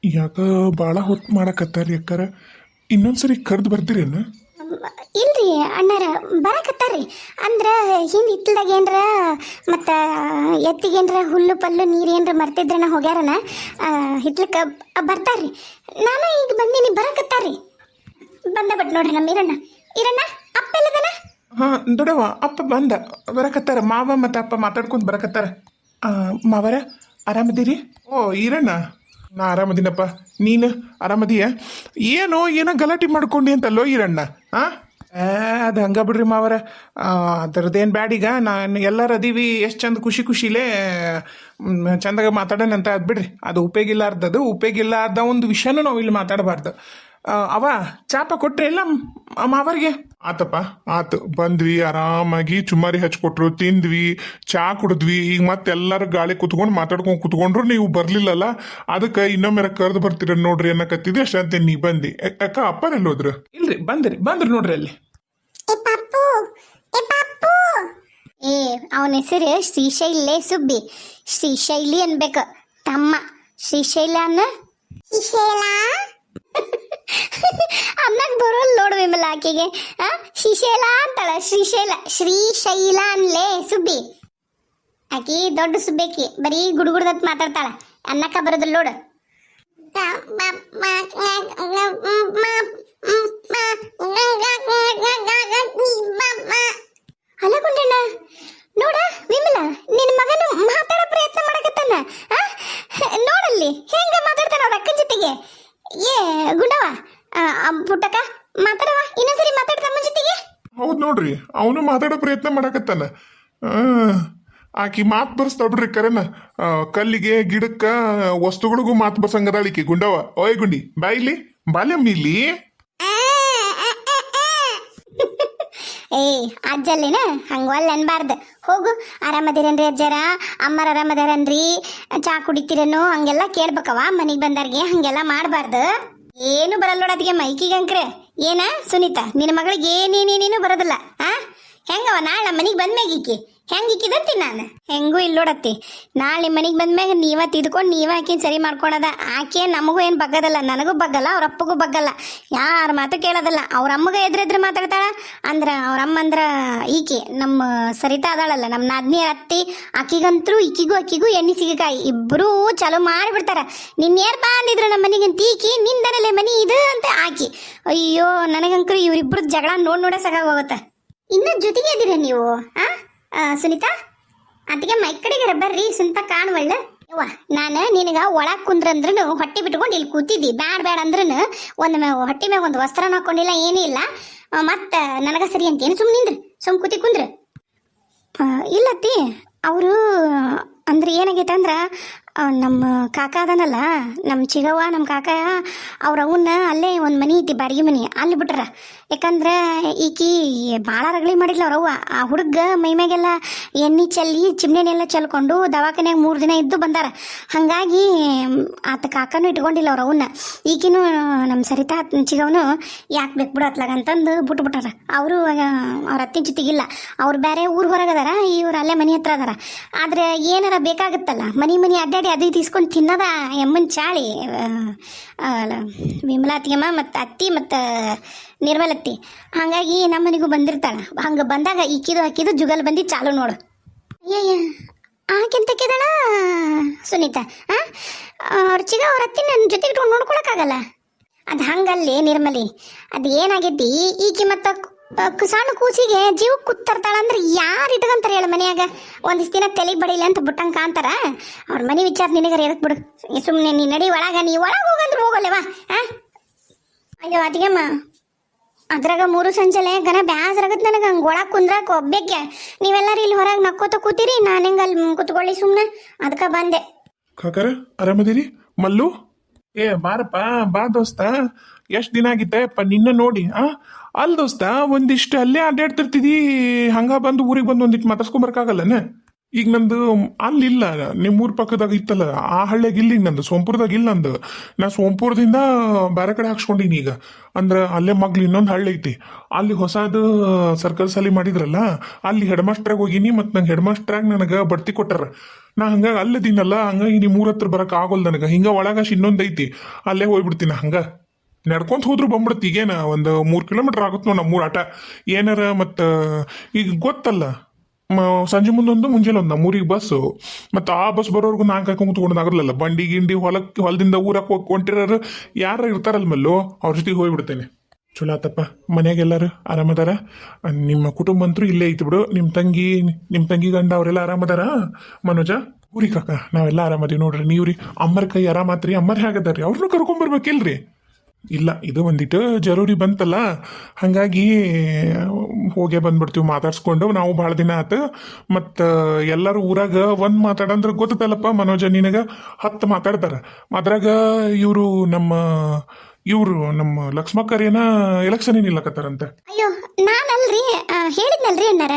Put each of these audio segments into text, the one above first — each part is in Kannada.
ಯಾಕ ಭಾಳ ಹೊತ್ತು ಮಾಡಕತ್ತಾರಿ ಅಕ್ಕಾರ ಇನ್ನೊಂದ್ಸರಿ ಕರ್ದು ಬರ್ತೀರೇನು? ಇಲ್ರಿ ಅಣ್ಣಾರ ಬರಕತ್ತಾರ್ರಿ. ಅಂದ್ರ ಹಿಂದೆ ಹಿತ್ತಲ್ದಾಗ ಏನ್ರ ಮತ್ತು ಎತ್ತಿಗೇನ್ರ ಹುಲ್ಲು ಪಲ್ಲು ನೀರು ಏನ್ರ ಮರ್ತಿದ್ರನ ಹೋಗ್ಯಾರನ ಹಿತ್ಲಕ್ಕೆ ಬರ್ತಾರ್ರಿ. ನಾನು ಈಗ ಬಂದೀನಿ, ಬರಕತ್ತಾರ್ರಿ. ಬಂದ ಬಟ್ ನೋಡ್ರಿ ನಮ್ಮ ಈರಣ್ಣ ಅಪ್ಪ ಎಲ್ಲದನ? ಹಾಂ ದೊಡವ ಅಪ್ಪ ಬಂದ ಬರಕತ್ತಾರ. ಮಾವ ಮತ್ತು ಅಪ್ಪ ಮಾತಾಡ್ಕೊಂಡು ಬರಕತ್ತಾರ. ಮಾವರ ಆರಾಮದೀರಿ? ಓ ಈರಣ್ಣ, ನಾ ಆರಾಮದೀನಪ್ಪ. ನೀನು ಆರಾಮದೀಯ? ಏನೋ ಗಲಾಟೆ ಮಾಡ್ಕೊಂಡು ಅಂತಲ್ಲೋ ಈರಣ್ಣ? ಹಾಂ ಅದು ಹಂಗ ಬಿಡ್ರಿ ಮಾವರ, ಅದ್ರದ್ದೇನು ಬ್ಯಾಡೀಗ. ನಾನು ಎಲ್ಲರೂ ಅದೀವಿ, ಎಷ್ಟು ಚಂದ ಖುಷಿ ಖುಷಿಲೇ ಚಂದಾಗ ಮಾತಾಡೋಣ ಅಂತ ಅದು ಬಿಡ್ರಿ. ಅದು ಉಪಯೋಗಿಲ್ಲ ಅರ್ಧ ಒಂದು ವಿಷಯನೂ ನಾವು ಇಲ್ಲಿ ಮಾತಾಡಬಾರ್ದು. ಅವ ಚಾಪ ಕೊಟ್ರೆ ಇಲ್ಲ ಮಾವರಿಗೆ? ಆತಪ್ಪ ಆತು, ಬಂದ್ವಿ ಆರಾಮಾಗಿ ಚುಮ್ಮಾರಿ ಹಚ್ಕೊಟ್ರು, ತಿಂದ್ವಿ, ಚಾ ಕುಡಿದ್ವಿ. ಈಗ ಮತ್ತೆಲ್ಲರೂ ಗಾಳಿ ಕುತ್ಕೊಂಡು ಮಾತಾಡ್ಕೊಂಡು ಕುತ್ಕೊಂಡ್ರು, ನೀವು ಬರ್ಲಿಲ್ಲಲ್ಲ, ಅದಕ್ಕೆ ಇನ್ನೊಮ್ಮೆ ಕರೆದು ಬರ್ತೀರ ನೋಡ್ರಿ ಅನ್ನಕತ್ತಿದ್ದೆ. ಅಷ್ಟಂತೆ ನೀ ಬಂದಿ. ಅಕ್ಕ ಅಪ್ಪರೆಲ್ಲ ಹೋದ್ರು? ಇಲ್ರಿ ಬಂದ್ರಿ ನೋಡ್ರಿ ಅಲ್ಲಿ. ಏ ಅವನ ಹೆಸರು ಶ್ರೀಶೈಲೇ ಸುಬ್ಬಿ. ಶ್ರೀಶೈಲಿ ಅನ್ಬೇಕು ತಮ್ಮ. ಶ್ರೀಶೈಲ ಶ್ರೀಶೈಲ ಅನ್ನಕ್ ಬರೋಲ್ಲ ನೋಡು ವಿಮಲ ಆಕೆಗೆ. ಶ್ರೀಶೈಲ ಅಂತಾಳ. ಶ್ರೀಶೈಲ ಅನ್ಲೇ ಸುಬ್ಬಿ. ಆಕಿ ದೊಡ್ಡ ಸುಬ್ಬೇಕಿ, ಬರೀ ಗುಡುಗುಡ್ದತ್ ಮಾತಾಡ್ತಾಳ, ಅನ್ನಕ್ಕ ಬರೋದಿಲ್ಲ ನೋಡು. ಅಲ್ಲ ಗುಂಡಣ್ಣ, ನೋಡ ವಿಮಲ, ನಿನ್ನ ಮಗನು ಮಾತಾಡೋ ಪ್ರಯತ್ನ ಮಾಡಕತ್ತಾನ. ನೋಡಲ್ಲಿ ಹೆಂಗ ಮಾತಾಡ್ತಾನ ಅವ್ರ ಅಕ್ಕನ ಜೊತೆಗೆ. ಏ ಗುಂಡವ, ಪುಟ್ಟಕ್ಕ ಮಾತಾಡವ, ಇನ್ನೊಂದ್ಸರಿ ಮಾತಾಡ್ತ ಅಮ್ಮನ ಜೊತೆಗೆ. ಹೌದು ನೋಡ್ರಿ, ಅವನು ಮಾತಾಡೋ ಪ್ರಯತ್ನ ಮಾಡಕತ್ತಾನ. ಆಕಿ ಮಾತು ಬರ್ಸ್ತಾಳ ಬಿಡ್ರಿ ಕರೆನ. ಕಲ್ಲಿಗೆ ಗಿಡಕ್ಕ ವಸ್ತುಗಳಿಗೂ ಮಾತು ಬರ್ಸಂಗದಾಳಿಕಿ ಗುಂಡವ. ಓಯ್ ಗುಂಡಿ ಬಾಯಿಲಿ ಬಾಲ್ಯಮ್ಮ ಇಲ್ಲಿ. ಏ ಅಜ್ಜಲ್ಲಿನ ಹಂಗವಲ್ಲ ಅನ್ಬಾರ್ದು. ಹೋಗು, ಆರಾಮದಿರೇನ್ರಿ ಅಜ್ಜಾರ, ಅಮ್ಮರ ಆರಾಮದಾರನ್ರಿ, ಚಾ ಕುಡಿತೀರೇನು ಹಂಗೆಲ್ಲ ಕೇಳ್ಬೇಕವ ಮನೆಗೆ ಬಂದವ್ರಿಗೆ. ಹಂಗೆಲ್ಲ ಮಾಡಬಾರ್ದು. ಏನು ಬರಲ್ಲ ನೋಡೋದಿಗೆ ಮೈಕಿಗಂಕ್ರೆ. ಏನ ಸುನೀತಾ, ನಿನ್ನ ಮಗಳಿಗೆ ಏನೇನೇನೇನು ಬರೋದಿಲ್ಲ. ಹೆಂಗವ ನಾಳೆ ನಮ್ಮ ಮನೆಗೆ ಬಂದ್ಮ್ಯಾಗ ಹೆಂಗೆ ಇಕ್ಕಿದಂತಿ ನಾನು ಹೆಂಗೂ ಇಲ್ಲಿ ನೋಡತ್ತಿ. ನಾಳೆ ನಿಮ್ಮ ಮನೆಗೆ ಬಂದ್ಮ್ಯಾಗ ನೀವ ತಿದ್ಕೊಂಡು ನೀವ ಆಕಿನ ಸರಿ ಮಾಡ್ಕೊಳದ. ಆಕೆ ನಮಗೂ ಏನು ಬಗ್ಗದಲ್ಲ, ನನಗೂ ಬಗ್ಗಲ್ಲ, ಅವ್ರ ಅಪ್ಪಗೂ ಬಗ್ಗಲ್ಲ, ಯಾರ ಮಾತು ಕೇಳೋದಲ್ಲ. ಅವ್ರ ಅಮ್ಮಗೆ ಎದುರೆದ್ರು ಮಾತಾಡ್ತಾಳ. ಅಂದ್ರೆ ಅವ್ರ ಅಮ್ಮ ಅಂದ್ರೆ ಈಕೆ ನಮ್ಮ ಸರಿತಾ ಅದಾಳಲ್ಲ, ನಮ್ಮ ನಾದ್ನಿಯರ ಅತ್ತಿ, ಆಕಿಗಂತರೂ ಈಕಿಗೂ ಎಣ್ಣೆ ಸಿಗಕಾಯಿ ಇಬ್ಬರೂ ಚಾಲು ಮಾಡಿಬಿಡ್ತಾರ. ನಿನ್ನೇರ್ಪ ಅಂದಿದ್ರು ನಮ್ಮ ಮನೆಗಂತ ಈಕಿ, ನಿಂದನಲ್ಲೇ ಮನಿ ಇದು ಅಂತ ಆಕಿ. ಅಯ್ಯೋ ನನಗಂಕರು ಇವರಿಬ್ರದ್ದು ಜಗಳ ನೋಡೇ ಸಾಕಾಗೋಗುತ್ತೆ. ಇನ್ನೂ ಜೊತೆಗೆ ಇದ್ದೀರ ನೀವು? ಸುನೀತಾ ಅದಕ್ಕೆ ಮೈ ಕಡೆಗೆ ಬರ್ರಿ. ಸುನೀತಾ ಕಾಣುವಳ್ಳ ಯವ್ವ, ನಾನು ನಿನಗೆ ಒಳಗೆ ಕುಂದ್ರಂದ್ರೂ ಹೊಟ್ಟೆ ಬಿಟ್ಕೊಂಡು ಇಲ್ಲಿ ಕೂತಿದ್ದಿ. ಬ್ಯಾಡ ಅಂದ್ರೂ ಒಂದು ಹೊಟ್ಟೆ ಮ್ಯಾಗ ಒಂದು ವಸ್ತ್ರನ ಹಾಕೊಂಡಿಲ್ಲ, ಏನೂ ಇಲ್ಲ. ಮತ್ತು ನನಗೆ ಸರಿ ಅಂತೇನು ಸುಮ್ ಕೂತಿ ಕುಂದ್ರ. ಇಲ್ಲತ್ತಿ, ಅವರು ಅಂದ್ರೆ ಏನಾಗೈತೆ ಅಂದ್ರೆ ನಮ್ಮ ಕಾಕ ಅದನಲ್ಲ, ನಮ್ಮ ಚಿಗವ್ವ, ನಮ್ಮ ಕಾಕ ಅವ್ರ ಅವನ್ನ ಅಲ್ಲೇ ಒಂದು ಮನೆ ಐತಿ, ಬಾಡಿಗೆ ಮನೆ, ಅಲ್ಲಿ ಬಿಟ್ರ. ಯಾಕಂದ್ರೆ ಈಕಿ ಭಾಳ ರಗಳಿ ಮಾಡಿಲ್ಲ ಅವ್ರವ್ವ. ಆ ಹುಡುಗ ಮೈಮ್ಯಾಗೆಲ್ಲ ಎಣ್ಣೆ ಚೆಲ್ಲಿ ಚಿಮ್ನೆನೆಲ್ಲ ಚೆಲ್ಕೊಂಡು ದವಾಖಾನ್ಯಾಗ 3 ದಿನ ಇದ್ದು ಬಂದಾರ. ಹಾಗಾಗಿ ಆತ ಕಾಕನೂ ಇಟ್ಕೊಂಡಿಲ್ಲ ಅವ್ರ ಅವನ್ನ. ಈಕಿನೂ ನಮ್ಮ ಸರಿತಾ ಚಿಗವನು ಯಾಕೆ ಬೇಕು ಬಿಡು ಅತ್ಲಾಗ ಅಂತಂದು ಬಿಟ್ಬಿಟ್ಟಾರ. ಅವರು ಅವ್ರ ಅತ್ತಿನ ಜೊತೆಗಿಲ್ಲ, ಅವ್ರು ಬೇರೆ ಊರು ಹೊರಗದಾರ, ಇವ್ರು ಅಲ್ಲೇ ಮನೆ ಹತ್ರ ಅದಾರ. ಆದ್ರೆ ಏನಾರ ಬೇಕಾಗುತ್ತಲ್ಲ, ಮನೆ ಅಡ್ಡಾಡಿ ಅದು ಇಸ್ಕೊಂಡು ತಿನ್ನದ ಎಮ್ಮನ ಚಾಳಿ ವಿಮಲಾತಿಯಮ್ಮ ಮತ್ತು ಅತ್ತಿ ಮತ್ತು ನಿರ್ಮಲತ್ತಿ. ಹಾಗಾಗಿ ನಮ್ಮ ಮನೆಗೂ ಬಂದಿರ್ತಾಳೆ. ಹಂಗೆ ಬಂದಾಗ ಈಕಿದು ಜುಗಲ್ ಬಂದು ಚಾಲು ನೋಡು. ಆಕೆಂತಕ್ಕಿದಾಳ ಸುನೀತಾ? ಅವ್ರ ಚಿಗ ಅವ್ರ ಅತ್ತಿ ನನ್ನ ಜೊತೆ ಇಟ್ಕೊಂಡು ನೋಡ್ಕೊಳಕ್ಕಾಗಲ್ಲ. ಅದು ಹಂಗಲ್ಲಿ ನಿರ್ಮಲಿ, ಅದು ಏನಾಗೈತಿ, ಈಕಿ ಮತ್ತು ಸಣ್ಣ ಕೂಸಿಗೆ ಜೀವ ಕೂತರ್ತಾಳ ಅಂದ್ರೆ ಯಾರು ಇಟ್ಕೊಂತಾರೆ ಹೇಳ ಮನೆಯಾಗ? ಒಂದಿಷ್ಟು ದಿನ ತಲೆಗೆ ಬಡಿಲ್ಲ ಅಂತ ಬಿಟ್ಟಂಗೆ ಕಾಣ್ತಾರ. ಅವ್ರ ಮನೆ ವಿಚಾರ ನಿನಗರ ಎದಕ್ ಬಿಡು. ಸುಮ್ಮನೆ ನೀ ನಡಿ ಒಳಗ, ನೀ ಒಳಗೆ ಹೋಗಂದ್ರೆ ಹೋಗಲ್ಲವಾ? ಅಯ್ಯೋ ಅದಿಗಮ್ಮ, ಅದ್ರಾಗ 3 ಸಂಜೆಲೆ ಗನ ಬ್ಯಾಸರಾಗತ್ತೆ ನನಗೆ. ಹಂಗೆ ಒಳಗೆ ಕುಂದ್ರಾಕ ಒಬ್ಬೇಕೆ. ನೀವೆಲ್ಲರೂ ಇಲ್ಲಿ ಹೊರಗೆ ನಕ್ಕೋತ ಕೂತೀರಿ, ನಾನು ಹೆಂಗೆ ಅಲ್ಲಿ ಕೂತ್ಕೊಳ್ಳಿ ಸುಮ್ಮನೆ, ಅದಕ್ಕೆ ಬಂದೆ. ಕಾಕರ ಆರಾಮದಿರಿ? ಮಲ್ಲು ಏ ಬಾರಪ್ಪ, ಬಾ ದೋಸ್ತ. ಎಷ್ಟು ದಿನ ಆಗಿತ್ತಪ್ಪ ನಿನ್ನ ನೋಡಿ. ಅಲ್ಲಿ ದೋಸ್ತ ಒಂದಿಷ್ಟು ಅಲ್ಲೇ ಅಡ್ಡಾಡ್ತಿರ್ತಿದಿ, ಹಂಗ ಬಂದು ಊರಿಗೆ ಬಂದು ಒಂದಿಟ್ಟು ಮಾತಾಡ್ಸ್ಕೊಂಬರ್ಕಾಗಲ್ಲನ? ಈಗ ನಂದು ಅಲ್ಲಿಲ್ಲ ನಿಮ್ಮೂರ್ ಪಕ್ಕದಾಗ ಇತ್ತಲ್ಲ ಆ ಹಳ್ಳಿಯಾಗ ಇಲ್ಲ ಈಗ ನಂದು ಸೋಂಪುರದಾಗ ಇಲ್ಲ ನಂದು ನಾ ಸೋಂಪುರದಿಂದ ಬೇರೆ ಕಡೆ ಹಾಕ್ಸ್ಕೊಂಡಿನಿ ಈಗ ಅಂದ್ರೆ ಅಲ್ಲೇ ಮಗ್ಲು ಇನ್ನೊಂದು ಹಳ್ಳಿ ಐತಿ ಅಲ್ಲಿ ಹೊಸದು ಸರ್ಕಲ್ ಸಾಲಿ ಮಾಡಿದ್ರಲ್ಲ ಅಲ್ಲಿ ಹೆಡ್ ಮಾಸ್ಟ್ರಾಗ ಹೋಗಿನಿ ಮತ್ತು ನಂಗೆ ಹೆಡ್ ಮಾಸ್ಟ್ರಾಗ ನನಗೆ ಬಡ್ತಿ ಕೊಟ್ಟಾರ ನಾ ಹಂಗಾಗಿ ಅಲ್ಲದಿನಲ್ಲ ಹಂಗಾಗಿ ನಿಮ್ಮ ಊರ ಹತ್ರ ಬರಕ್ಕೆ ಆಗೋಲ್ಲ ನನಗೆ ಹಿಂಗೆ ಒಳಗಾಶ ಇನ್ನೊಂದು ಐತಿ ಅಲ್ಲೇ ಹೋಗ್ಬಿಡ್ತೀನಿ ಹಂಗೆ ನಡ್ಕೊಂತ ಹೋದ್ರು ಬಂದ್ಬಿಡುತ್ತೆ ಈಗೇನ ಒಂದು 3 ಕಿಲೋಮೀಟರ್ ಆಗುತ್ತೆ ನೋಡಿ ನಮ್ಮೂರ ಆಟ ಏನಾರ ಮತ್ತು ಈಗ ಗೊತ್ತಲ್ಲ ಸಂಜೆ ಮುಂದೊಂದು ಮುಂಜಾನೆ ಒಂದು ನಮ್ಮೂರಿಗೆ ಬಸ್ಸು ಮತ್ತು ಆ ಬಸ್ ಬರೋರ್ಗು ನಾನು ಕಾಯ್ಕೊಂಡು ಕೂತ್ಕೊಂಡಾಗಲ್ಲ ಬಂಡಿ ಗಿಂಡಿ ಹೊಲದಿಂದ ಊರಕ್ಕೆ ಹೋಗಿ ಹೊಂಟಿರೋರು ಯಾರು ಇರ್ತಾರಲ್ಲ ಮಲ್ಲೋ ಅವ್ರ ಜೊತೆಗೆ ಹೋಗ್ಬಿಡ್ತೇನೆ ಚಲೋ ಆತಪ್ಪ ಮನೆಯಾಗೆಲ್ಲರೂ ಆರಾಮದಾರ ನಿಮ್ಮ ಕುಟುಂಬ ಅಂತೂ ಇಲ್ಲೇ ಐತಿ ಬಿಡು ನಿಮ್ಮ ತಂಗಿ ಗಂಡ ಅವರೆಲ್ಲ ಆರಾಮದಾರ ಮನೋಜ ಊರಿ ಕಾಕ ನಾವೆಲ್ಲ ಆರಾಮದೀವಿ ನೋಡ್ರಿ ನೀವ್ರಿ ಅಮ್ಮರ ಕೈ ಆರಾಮಾತ್ರಿ ಅಮ್ಮರ್ ಹೇಗದಾರ್ರಿ ಅವ್ರನ್ನೂ ಕರ್ಕೊಂಬರ್ಬೇಕಿಲ್ರಿ ಇಲ್ಲ ಇದು ಒಂದಿಟ್ಟು ಜರೂರಿ ಬಂತಲ್ಲ ಹಾಗಾಗಿ ಹೋಗೇ ಬಂದ್ಬಿಡ್ತೀವಿ ಮಾತಾಡ್ಸ್ಕೊಂಡು ನಾವು ಭಾಳ ದಿನ ಆತು ಮತ್ತು ಎಲ್ಲರೂ ಊರಾಗ ಒಂದು ಮಾತಾಡಂದ್ರೆ ಗೊತ್ತಲ್ಲಪ್ಪ ಮನೋಜ ನಿನಗೆ 10 ಮಾತಾಡ್ತಾರೆ ಅದ್ರಾಗ ಇವರು ನಮ್ಮ ಲಕ್ಷ್ಮಕ್ಕರೇನ ಎಲೆಕ್ಷನ್ ನಿಲ್ಲಕತ್ತಾರಂತೆ ಅಯ್ಯೋ ನಾನಲ್ರಿ ಹೇಳಿದ್ನಲ್ರಿ ಅಣ್ಣಾರ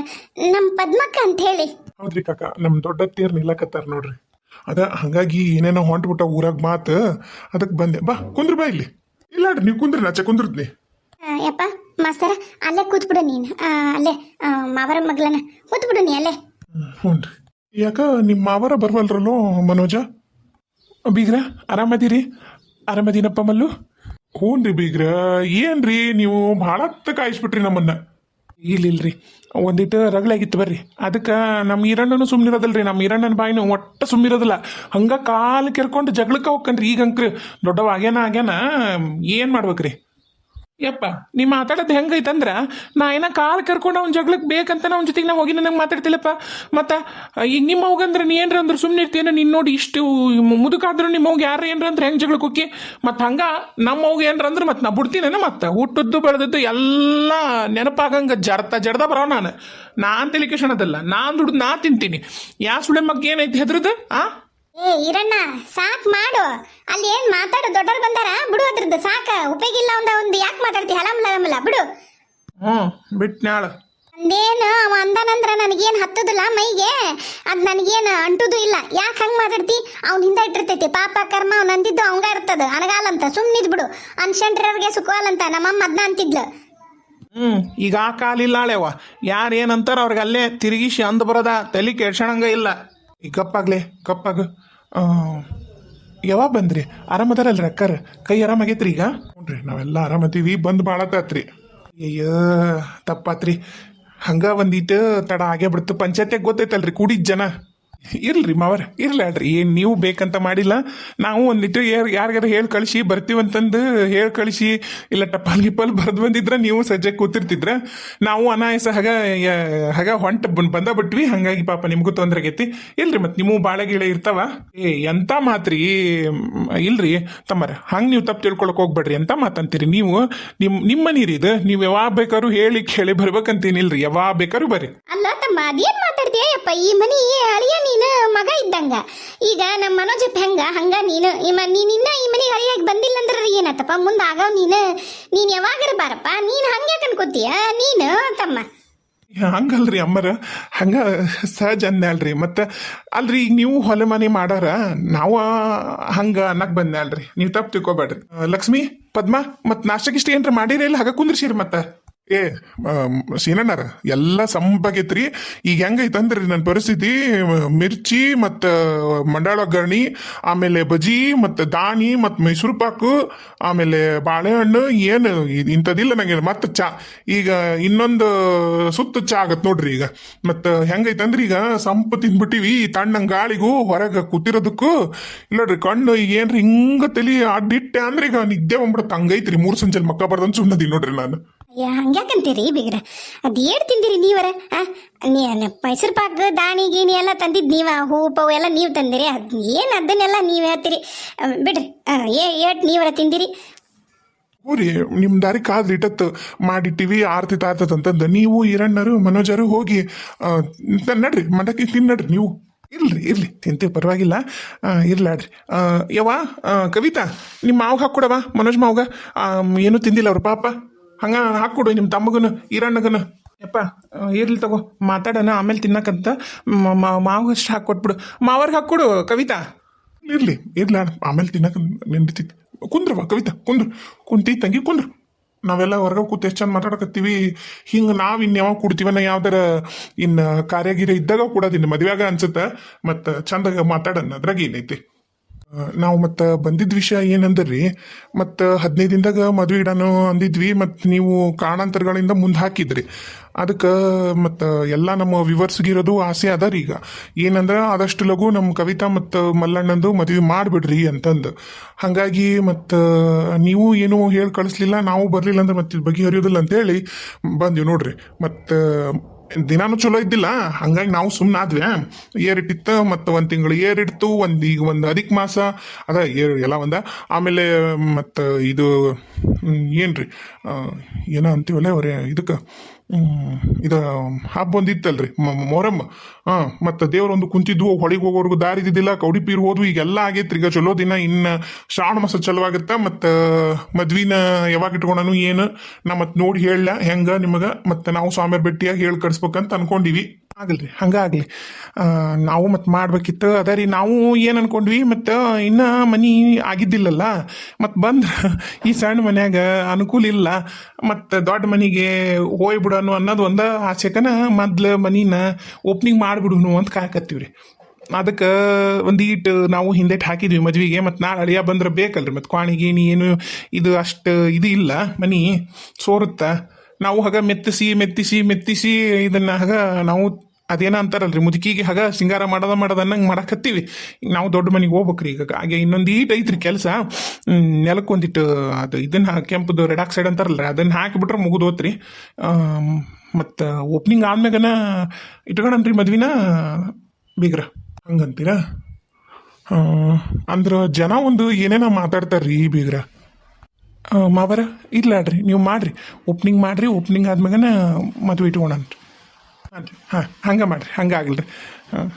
ನಮ್ಮ ಪದ್ಮಕ್ಕ ಅಂತ ಹೇಳಿ ಹೌದ್ರಿ ಕಾಕ ನಮ್ಮ ದೊಡ್ಡತ್ತಿಯರ್ ನಿಲ್ಲಕತ್ತಾರ ನೋಡ್ರಿ ಅದ ಹಾಗಾಗಿ ಏನೇನೋ ಹೊಂಟ್ಬಿಟ್ಟ ಊರಾಗ ಮಾತು ಅದಕ್ಕೆ ಬಂದೆ ಬಾ ಕುಂದ್ರ ಬಾ ಇಲ್ಲಿ ಇಲ್ಲ ನೀವು ಕುಂದ್ರಿ ನಾಚೆ ಕುಂದ್ರದ್ನಿ ಯಪ್ಪ ಮಾಸ್ತರ ಅಲ್ಲೇ ಕೂತ್ಬಿಡು ನೀನು ಅಲ್ಲೇ ಮಾವರ ಮಗ್ಲನ ಕೂತ್ಬಿಡು ನೀ ಅಲ್ಲೇ ಹ್ಞೂ ರೀ ಯಾಕ ನಿಮ್ಮ ಮಾವರ ಬರ್ವಲ್ರಲ್ಲೋ ಮನೋಜ ಬೀಗ್ರ ಆರಾಮದಿರಿ ಆರಾಮದಿನಪ್ಪ ಮಲ್ಲು ಹ್ಞೂ ರೀ ಬೀಗ್ರ ಏನ್ರಿ ನೀವು ಭಾಳ ಕಾಯಿಸ್ಬಿಟ್ರಿ ನಮ್ಮನ್ನ ಇಲ್ಲಿಲ್ರಿ ಒಂದಿಟ್ಟು ರಗಳಾಗಿತ್ತು ಬರ್ರಿ ಅದಕ್ಕೆ ನಮ್ಮ ಈರಣ್ಣನು ಸುಮ್ಮನಿರೋದಲ್ರಿ ನಮ್ಮ ಈರಣ್ಣನ ಬಾಯಿನೂ ಒಟ್ಟು ಸುಮ್ಮಿರೋದಿಲ್ಲ ಹಂಗೆ ಕಾಲು ಕೆರ್ಕೊಂಡು ಜಗಳಕ್ಕೆ ಹೋಗ್ಕನ್ರಿ ಈಗ ಅಂಕ್ರಿ ದೊಡ್ಡವ ಆಗ್ಯಾನ ಏನು ಮಾಡ್ಬೇಕ್ರಿ ಯಪ್ಪ ನೀ ಮಾತಾಡೋದು ಹೆಂಗೈತಂದ್ರೆ ನಾ ಏನೋ ಕಾಲು ಕರ್ಕೊಂಡು ಅವ್ನ ಜಗಳಕ್ಕೆ ಬೇಕಂತ ಅವ್ನ ಜೊತೆಗೆ ನಾ ಹೋಗಿ ನನಗೆ ಮಾತಾಡ್ತಿಲ್ಲಪ್ಪ ಮತ್ತು ಈಗ ನಿಮ್ಮ ಹೋಗಂದ್ರೆ ನೀ ಏನ್ರ ಅಂದ್ರೆ ಸುಮ್ಮನೆ ಇರ್ತೀನ ನೀನು ನೋಡಿ ಇಷ್ಟು ಮುದುಕಾದ್ರೂ ನಿಮ್ಮ ಹೋಗಿ ಯಾರು ಏನ್ರ ಅಂದ್ರೆ ಹೆಂಗೆ ಜಗಳಕ್ಕೆ ಹೋಗಿ ಮತ್ತು ಹಂಗೆ ನಮ್ಮ ಹೋಗಿ ಏನ್ರ ಅಂದ್ರೆ ಮತ್ತು ನಾ ಬಿಡ್ತೀನೇನ ಮತ್ತು ಹುಟ್ಟದ್ದು ಬೆಳೆದದ್ದು ಎಲ್ಲ ನೆನಪಾಗಂಗೆ ಜಡ್ದ ಬರೋ ನಾನು ತಲೆಕೆಸೋಣದಲ್ಲ ನಾನು ದುಡ್ದು ನಾ ತಿಂತೀನಿ ಯಾ ಸುಳೆ ಮಗ್ಗೆ ಏನೈತಿ ಹೆದ್ರದ್ದು ಏ ಈರಣ್ಣ ಸಾಕ್ ಮಾಡು ಅಲ್ಲಿ ಏನ್ ಮಾತಾಡು ದೊಡ್ಡವ್ರು ಬಂದಾರ ಬಿಡು ಅದ್ರದ್ದು ಸಾಕ ಉಪಯೋಗ ಇಲ್ಲ ಒಂದು ಯಾಕೆ ಮಾತಾಡ್ತಿ ಹಲಮಲ್ಲ ಬಿಡು ಬಿಟ್ನಾಳ ಅಂದೇನು ಅವ ಅಂದಾನಂದ್ರ ನನಗೇನು ಹತ್ತದಿಲ್ಲ ಮೈಗೆ ಅದು ನನಗೇನು ಅಂಟುದು ಇಲ್ಲ ಯಾಕೆ ಹಂಗೆ ಮಾತಾಡ್ತಿ ಅವ್ನ ಹಿಂದೆ ಇಟ್ಟಿರ್ತೈತಿ ಪಾಪ ಕರ್ಮ ಅವ್ನು ಅಂದಿದ್ದು ಅವಂಗ ಇರ್ತದ ಅನಗಾಲಂತ ಸುಮ್ಮನಿದ್ ಬಿಡು ಅನ್ಸಂಟ್ರವ್ರಿಗೆ ಸುಖವಲ್ಲಂತ ನಮ್ಮಮ್ಮ ಅದನ್ನ ಅಂತಿದ್ಲು ಈಗ ಆ ಕಾಲಿಲ್ಲ ಅಳೆವ ಯಾರು ಏನಂತಾರ ಅವ್ರಿಗೆ ಅಲ್ಲೇ ತಿರುಗಿಸಿ ಅಂದು ಬರೋದ ತಲೆ ಕೆಡ್ಸಣಂಗ ಇಲ್ಲ ಈಗ ಕಪ್ಪಾಗ ಯಾವಾಗ ಬಂದ್ರಿ ಆರಾಮದಾರಲ್ರಿ ಅಕ್ಕಾರ ಕೈ ಆರಾಮಾಗೈತ್ರಿ ಈಗ ನೋಡ್ರಿ ನಾವೆಲ್ಲ ಆರಾಮದೀವಿ ಬಂದು ಭಾಳತ್ತಾತ್ರಿ ಅಯ್ಯೋ ತಪ್ಪಾತ್ರಿ ಹಂಗ ಒಂದಿಟ್ಟು ತಡ ಆಗೇ ಬಿಡ್ತು ಪಂಚಾಯತ್ಯಾಗ ಗೊತ್ತೈತಲ್ರಿ ಕೂಡಿದ ಜನ ಇರ್ಲಿ ಮಾವರ ಇರ್ಲಾಡ್ರಿ ಏನು ನೀವು ಬೇಕಂತ ಮಾಡಿಲ್ಲ ನಾವು ಒಂದಿಟ್ಟು ಯಾರಿಗಾರ ಹೇಳಿ ಕಳಿಸಿ ಬರ್ತೀವಂತಂದು ಹೇಳಿ ಕಳಿಸಿ ಇಲ್ಲ ಟಪಾಲ್ ಗಿಪಾಲ್ ಬರೆದು ಬಂದಿದ್ರೆ ನೀವು ಸಜ್ಜಾಗಿ ಕೂತಿರ್ತಿದ್ರ ನಾವು ಅನಾಯಸ ಹಾಗ ಬಂದ ಬಿಟ್ವಿ ಹಾಗಾಗಿ ಪಾಪ ನಿಮಗೂ ತೊಂದರೆ ಆಗೈತಿ ಇಲ್ರಿ ಮತ್ತು ನಿಮಗೂ ಬಾಳೆ ಗಿಳೆ ಇರ್ತಾವ ಎಂತ ಮಾತ್ರಿ ಇಲ್ರಿ ತಮ್ಮರ ಹಂಗೆ ನೀವು ತಪ್ಪು ತಿಳ್ಕೊಳಕ್ ಹೋಗ್ಬೇಡ್ರಿ ಎಂತ ಮಾತಂತೀರಿ ನೀವು ನಿಮ್ಮ ನೀರು ಇದು ನೀವು ಯಾವಾಗ ಬೇಕಾದ್ರು ಹೇಳಿ ಕೇಳಿ ಬರ್ಬೇಕಂತೇನಿಲ್ರಿ ಯಾವಾಗ ಬೇಕಾದ್ರು ಬರ್ರಿ ಅಲ್ಲ ತಮ್ಮ ಅದೇನ್ ಮಾತಾಡ್ತೀಯಪ್ಪ ಈ ಮನಿ ಅಳಿಯ ನೀನು ಮಗ ಇದ್ದಂಗ ಈಗ ನಮ್ಮ ಮನೋಜಪ್ಪ ಹಂಗ ನೀನು ನೀನಿನ್ನ ಈ ಮನೆಗೆ ಅಳಿಯಾಗಿ ಬಂದಿಲ್ಲ ಅಂದ್ರೆ ಏನಾತಪ್ಪ ಮುಂದೆ ಆಗವ್ ನೀನು ಯಾವಾಗಾರ ಬಾರಪ್ಪ ನೀನು ಹಂಗೆ ಅನ್ಕೋತೀಯ ನೀನು ತಮ್ಮ ಹಂಗಲ್ರಿ ಅಮ್ಮರ ಹಂಗ ಸಹಜ ಅಂದ್ಯಾಳ್ರಿ ಮತ್ತು ಅಲ್ರಿ ಈಗ ನೀವು ಹೊಲ ಮನೆ ಮಾಡಾರ ನಾವು ಹಂಗ ಅನ್ನಕ್ ಬಂದೆ ಅಲ್ರಿ ನೀವು ತಪ್ಪು ತಿಳ್ಕೊಬೇಡ್ರಿ ಲಕ್ಷ್ಮಿ ಪದ್ಮ ಮತ್ತು ನಾಷ್ಟಕ್ಕಿಷ್ಟ ಏನ್ರ ಮಾಡಿರಿ ಇಲ್ಲ ಹಾಗ ಕುಂದ್ರಿಸಿರಿ ಮತ್ತೆ ಸೀನಣ್ಣಾರ ಎಲ್ಲ ಸಂಪಾಗೈತ್ರಿ ಈಗ ಹೆಂಗೈತಂದ್ರಿ ನನ್ನ ಪರಿಸ್ಥಿತಿ ಮಿರ್ಚಿ ಮತ್ತು ಮಂಡಾಳ ಒಗ್ಗರಣಿ ಆಮೇಲೆ ಬಜಿ ಮತ್ತು ದಾಣಿ ಮತ್ತು ಮೈಸೂರು ಪಾಕು ಆಮೇಲೆ ಬಾಳೆಹಣ್ಣು ಏನು ಇಂಥದ್ದಿಲ್ಲ ನಂಗೆ ಮತ್ತೆ ಚಾ ಈಗ ಇನ್ನೊಂದು ಸುತ್ತ ಚಾ ಆಗತ್ತೆ ನೋಡ್ರಿ ಈಗ ಮತ್ತು ಹೆಂಗೈತಂದ್ರಿ ಈಗ ಸಂಪು ತಿಂದ್ಬಿಟ್ಟಿವಿ ತಣ್ಣಂಗೆ ಗಾಳಿಗೂ ಹೊರಗೆ ಕೂತಿರೋದಕ್ಕೂ ಇಲ್ಲೋಡ್ರಿ ಕಣ್ಣು ಈಗ ಏನ್ರಿ ಹಿಂಗ ತಲಿ ಅಡ್ಡಿಟ್ಟೆ ಅಂದ್ರೆ ಈಗ ನಿದ್ದೆ ಬಂದ್ಬಿಡತ್ತೆ ಹಂಗೈತ್ರಿ 3 ಸಂಜೆಲಿ ಮಕ್ಕ ಬರ್ದಂತ ಸುಮ್ಮನದಿ ನೋಡ್ರಿ ನಾನು ಹಂಗ್ಯಾಕಂತೀರಿ ಬಿಗ್ರ ಅದು ಏಡ್ ತಿಂದಿರಿ ನೀವರ ಮೈಸೂರು ಪಾಕ್ ದಾಣಿ ಗೀಣಿ ಎಲ್ಲ ತಂದಿದ್ದು ನೀವ ಹೂವು ಪವು ಎಲ್ಲ ನೀವು ತಂದಿರಿ ಏನು ಅದನ್ನೆಲ್ಲ ನೀವು ಹೇಳ್ತೀರಿ ಬಿಡ್ರಿ ಏಟ್ ನೀವರ ತಿಂದಿರಿ ಊರಿ ನಿಮ್ಮ ದಾರಿ ಕಾದ್ರಿ ಇಟ್ಟತ್ತು ಮಾಡಿಟ್ಟಿವಿ ಆರ್ತಿ ತಾರ್ತದಂತಂದು ನೀವು ಈರಣ್ಣರು ಮನೋಜರು ಹೋಗಿ ನಡ್ರಿ ಮಂಡಕ್ಕಿ ತಿನ್ನಡ್ರಿ ನೀವು ಇರ್ಲಿ ತಿಂತೀವಿ ಪರವಾಗಿಲ್ಲ ಇರ್ಲಾಡ್ರಿ ಕವಿತಾ ನಿಮ್ಮ ಮಾವ್ಗೆ ಹಾಕ್ಕೊಡವ ಮನೋಜ್ ಮಾವ್ಗ ಏನೂ ತಿಂದಿಲ್ಲ ಅವ್ರ ಪಾಪ ಹಂಗ ಹಾಕ್ಕೊಡು ನಿಮ್ಮ ತಮ್ಮಗನು ಈರಣ್ಣಗನು ಯಪ್ಪ ಇರ್ಲಿ ತಗೋ ಮಾತಾಡೋಣ ಆಮೇಲೆ ತಿನ್ನಕಂತ ಮಾವು ಅಷ್ಟು ಹಾಕ್ಕೊಟ್ಬಿಡು ಮಾವರ್ಗೆ ಹಾಕ್ಕೊಡು ಕವಿತಾ ಇರ್ಲಿ ಇರ್ಲಿ ಆಮೇಲೆ ತಿನ್ನಕ ನೆನ್ಪಿತಿ ಕುಂದ್ರವ ಕವಿತಾ ಕುಂತಿ ತಂಗಿ ಕುಂದ್ರು ನಾವೆಲ್ಲ ಹೊರಗೆ ಕೂತು ಎಷ್ಟು ಚಂದ ಮಾತಾಡಕತ್ತೀವಿ ಹಿಂಗೆ ನಾವು ಇನ್ಯಾವಾಗ ಕೊಡ್ತೀವನ್ನ ಯಾವ್ದಾರ ಇನ್ನು ಕಾರ್ಯಗಿರಿ ಇದ್ದಾಗ ಕೊಡೋದಿನ್ನ ಮದುವೆಯಾಗ ಅನ್ಸುತ್ತೆ ಮತ್ತು ಚಂದಾಗ ಮಾತಾಡೋಣ ಅದ್ರಾಗ ಏನೈತಿ ನಾವು ಮತ್ತು ಬಂದಿದ್ದ ವಿಷಯ ಏನಂದ್ರಿ ಮತ್ತು 15 ದಿನದಾಗ ಮದುವೆ ಇಡಾನು ಅಂದಿದ್ವಿ ಮತ್ತು ನೀವು ಕಾರಣಾಂತರಗಳಿಂದ ಮುಂದೆ ಹಾಕಿದ್ರಿ ಅದಕ್ಕೆ ಮತ್ತು ಎಲ್ಲ ನಮ್ಮ ವಿವರ್ಸ್ಗಿರೋದು ಆಸೆ ಅದ ರೀ ಈಗ ಏನಂದ್ರೆ ಆದಷ್ಟು ಲಘು ನಮ್ಮ ಕವಿತಾ ಮತ್ತು ಮಲ್ಲಣ್ಣಂದು ಮದುವೆ ಮಾಡಿಬಿಡ್ರಿ ಅಂತಂದು ಹಾಗಾಗಿ ಮತ್ತು ನೀವು ಏನೂ ಹೇಳಿ ಕಳಿಸ್ಲಿಲ್ಲ ನಾವು ಬರಲಿಲ್ಲ ಅಂದ್ರೆ ಮತ್ತೆ ಬಗೆಹರಿಯೋದಿಲ್ಲ ಅಂತೇಳಿ ಬಂದ್ವಿ ನೋಡ್ರಿ ಮತ್ತು ದಿನಾನು ಚಲೋ ಇದ್ದಿಲ್ಲ ಹಂಗಾಗಿ ನಾವು ಸುಮ್ಮನೆ ಆದ್ವಿ ಏರಿಟ್ಟಿತ್ತು ಮತ್ತು ಒಂದು ತಿಂಗಳು ಏರಿಡ್ತು ಈಗ ಒಂದು ಅಧಿಕ ಮಾಸ ಅದ ಎಲ್ಲ ಒಂದ ಆಮೇಲೆ ಮತ್ತು ಇದು ಏನ್ರಿ ಏನೋ ಅಂತೀವಲ್ಲ ಅವ್ರೆ ಇದಕ್ಕೆ ಇದು ಹಬ್ಬ ಒಂದಿತ್ತಲ್ರಿ ಮೊಹರಮ್ಮ ಮತ್ತು ದೇವ್ರೊಂದು ಕುಂತಿದ್ವು ಹೊಳಿಗೆ ಹೋಗೋರ್ಗು ದಾರಿ ಇದ್ದಿದ್ದಿಲ್ಲ ಕೌಡಿ ಪೀರ್ ಹೋದ್ವು ಈಗೆಲ್ಲ ಆಗೈತ್ರಿ ಈಗ ಚಲೋ ದಿನ ಇನ್ನು ಶ್ರಾವಣ ಮಾಸ ಚಲೋ ಆಗತ್ತ ಮತ್ತು ಮದ್ವಿನ ಯಾವಾಗ ಇಟ್ಕೊಳನು ಏನು ನಾ ಮತ್ತೆ ನೋಡಿ ಹೇಳಲ್ಲ ಹೆಂಗ ನಿಮಗೆ ಮತ್ತು ನಾವು ಸ್ವಾಮಿಯರ್ ಭೇಟಿಯಾಗಿ ಹೇಳಿ ಕಳಿಸ್ಬೇಕಂತ ಅನ್ಕೊಂಡಿವಿ ಆಗಲ್ರಿ ಹಂಗಾಗ್ಲಿ ನಾವು ಮತ್ತೆ ಮಾಡ್ಬೇಕಿತ್ತು ಅದ ರೀ ನಾವು ಏನು ಅನ್ಕೊಂಡ್ವಿ ಮತ್ತು ಇನ್ನು ಮನೆ ಆಗಿದ್ದಿಲ್ಲಲ್ಲ ಮತ್ತು ಬಂದ್ರೆ ಈ ಸಣ್ಣ ಮನ್ಯಾಗ ಅನುಕೂಲ ಇಲ್ಲ ಮತ್ತು ದೊಡ್ಡ ಮನೆಗೆ ಹೋಗ್ಬಿಡೋನು ಅನ್ನೋದು ಒಂದು ಆಸೆಕನ ಮೊದ್ಲು ಮನಿನ ಓಪ್ನಿಂಗ್ ಮಾಡಿಬಿಡುನು ಅಂತ ಕಾಯಕತ್ತೀವಿ ರೀ ಅದಕ್ಕೆ ಒಂದೀಟು ನಾವು ಹಿಂದೆಟ್ಟು ಹಾಕಿದ್ವಿ ಮದ್ವೆಗೆ ಮತ್ತು ನಾಳೆ ಅಳಿಯ ಬಂದ್ರೆ ಬೇಕಲ್ರಿ ಮತ್ತು ಕ್ವಾಣಿಗೆ ಏನು ಇದು ಅಷ್ಟು ಇದು ಇಲ್ಲ ಮನಿ ಸೋರುತ್ತ ನಾವು ಹಾಗ ಮೆತ್ತಿಸಿ ಇದನ್ನ ಹಾಗ ನಾವು ಅದೇನ ಅಂತಾರಲ್ರಿ ಮುದುಕಿಗೆ ಹಾಗ ಸಿಂಗಾರ ಮಾಡೋದ ಅನ್ನಂಗೆ ಮಾಡಕತ್ತೀವಿ ಈಗ ನಾವು ದೊಡ್ಡ ಮನೆಗೆ ಹೋಗ್ಬೇಕ್ರಿ ಈಗ ಹಾಗೆ ಇನ್ನೊಂದು ಈಟ್ ಐತ್ರಿ ಕೆಲಸ ನೆಲಕ್ಕೊಂದಿಟ್ಟು ಅದು ಇದನ್ನ ಕೆಂಪುದು ರೆಡ್ ಆಕ್ಸೈಡ್ ಅಂತಾರಲ್ರಿ ಅದನ್ನ ಹಾಕಿಬಿಟ್ರೆ ಮುಗಿದೋತ್ರಿ ಮತ್ತು ಓಪ್ನಿಂಗ್ ಆದ್ಮ್ಯಾಗನ ಇಟ್ಕೊಳನ್ರಿ ಮದ್ವಿನ ಬೀಗ್ರ ಹಂಗಂತೀರಾ ಅಂದ್ರೆ ಜನ ಒಂದು ಏನೇನೋ ಮಾತಾಡ್ತಾರ್ರಿ ಬೀಗ್ರ ಮಾವರ ಇರ್ಲಾಡ್ರಿ ನೀವು ಮಾಡ್ರಿ ಓಪ್ನಿಂಗ್ ಆದ್ಮ್ಯಾಗನ ಮದುವೆ ಇಟ್ಕೊಳನ್ರಿ ಹಾಂ ಹಂಗೆ ಮಾಡ್ರಿ ಹಂಗೆ ಆಗಲ್ರಿ ಹಾಂ